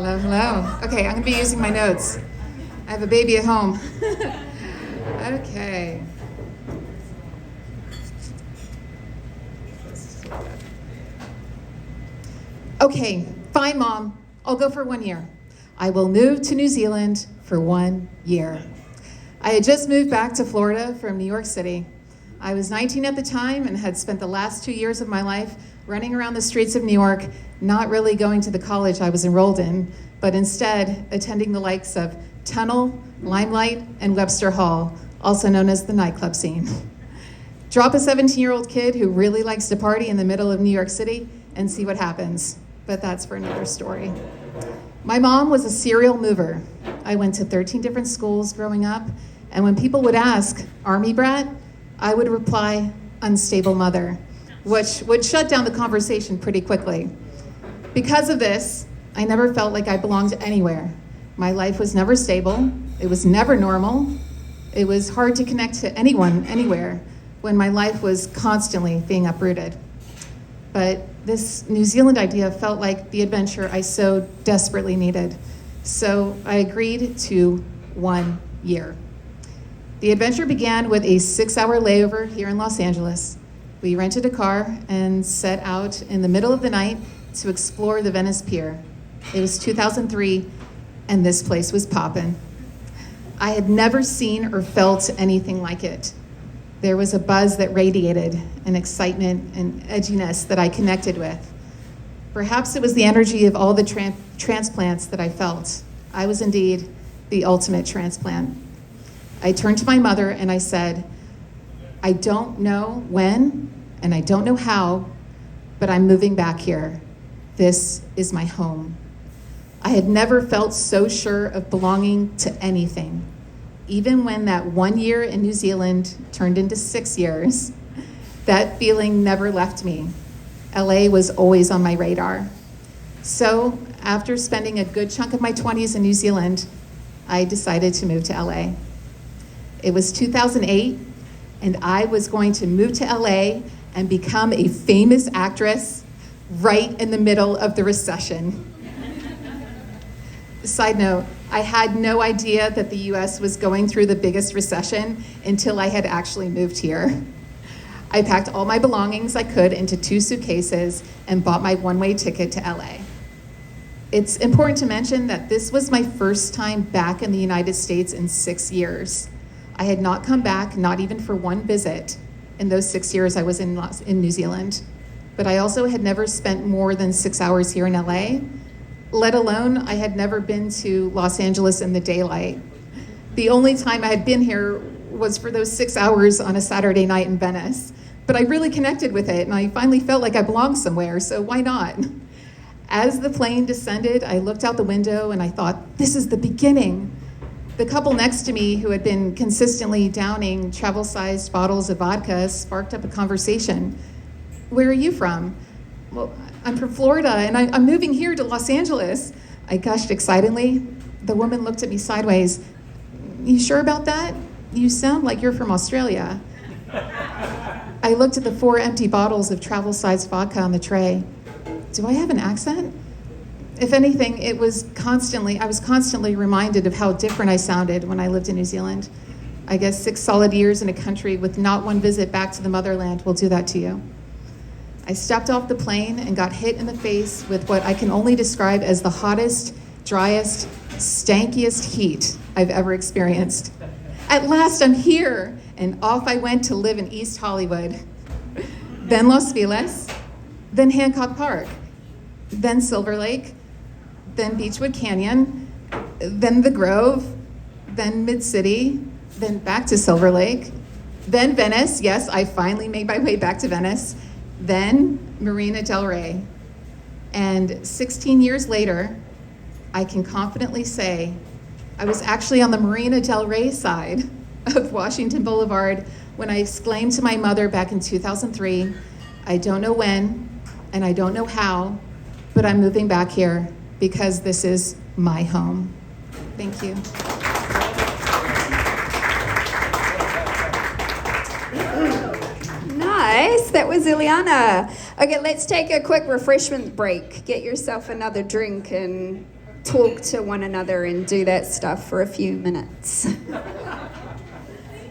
Hello, hello. Okay, I'm gonna be using my notes. I have a baby at home. Okay. Okay, fine, Mom. I'll go for 1 year. I will move to New Zealand for 1 year. I had just moved back to Florida from New York City. I was 19 at the time and had spent the last 2 years of my life running around the streets of New York, not really going to the college I was enrolled in, but instead attending the likes of Tunnel, Limelight, and Webster Hall, also known as the nightclub scene. Drop a 17-year-old kid who really likes to party in the middle of New York City and see what happens, but that's for another story. My mom was a serial mover. I went to 13 different schools growing up, and when people would ask, Army brat, I would reply, unstable mother, which would shut down the conversation pretty quickly. Because of this, I never felt like I belonged anywhere. My life was never stable. It was never normal. It was hard to connect to anyone, anywhere, when my life was constantly being uprooted. But this New Zealand idea felt like the adventure I so desperately needed. So I agreed to 1 year. The adventure began with a 6-hour layover here in Los Angeles. We rented a car and set out in the middle of the night to explore the Venice Pier. It was 2003, and this place was poppin'. I had never seen or felt anything like it. There was a buzz that radiated, an excitement and edginess that I connected with. Perhaps it was the energy of all the transplants that I felt. I was indeed the ultimate transplant. I turned to my mother and I said, I don't know when and I don't know how, but I'm moving back here. This is my home. I had never felt so sure of belonging to anything. Even when that 1 year in New Zealand turned into 6 years, that feeling never left me. LA was always on my radar. So after spending a good chunk of my 20s in New Zealand, I decided to move to LA. It was 2008, and I was going to move to LA and become a famous actress right in the middle of the recession. Side note, I had no idea that the US was going through the biggest recession until I had actually moved here. I packed all my belongings I could into 2 suitcases and bought my one-way ticket to LA. It's important to mention that this was my first time back in the United States in 6 years. I had not come back, not even for one visit, in those 6 years I was in New Zealand. But I also had never spent more than 6 hours here in LA, let alone I had never been to Los Angeles in the daylight. The only time I had been here was for those 6 hours on a Saturday night in Venice. But I really connected with it, and I finally felt like I belonged somewhere, so why not? As the plane descended, I looked out the window and I thought, this is the beginning. The couple next to me, who had been consistently downing travel-sized bottles of vodka, sparked up a conversation. Where are you from? Well, I'm from Florida, and I'm moving here to Los Angeles. I gushed excitedly. The woman looked at me sideways. You sure about that? You sound like you're from Australia. I looked at the 4 empty bottles of travel-sized vodka on the tray. Do I have an accent? If anything, I was constantly reminded of how different I sounded when I lived in New Zealand. I guess 6 solid years in a country with not one visit back to the motherland will do that to you. I stepped off the plane and got hit in the face with what I can only describe as the hottest, driest, stankiest heat I've ever experienced. At last I'm here, and off I went to live in East Hollywood. Then Los Feliz, then Hancock Park, then Silver Lake, then Beechwood Canyon, then the Grove, then Mid-City, then back to Silver Lake, then Venice. Yes, I finally made my way back to Venice. Then Marina del Rey. And 16 years later, I can confidently say I was actually on the Marina del Rey side of Washington Boulevard when I exclaimed to my mother back in 2003, I don't know when and I don't know how, but I'm moving back here because this is my home. Thank you. Nice, that was Eliana. Okay, let's take a quick refreshment break. Get yourself another drink and talk to one another and do that stuff for a few minutes.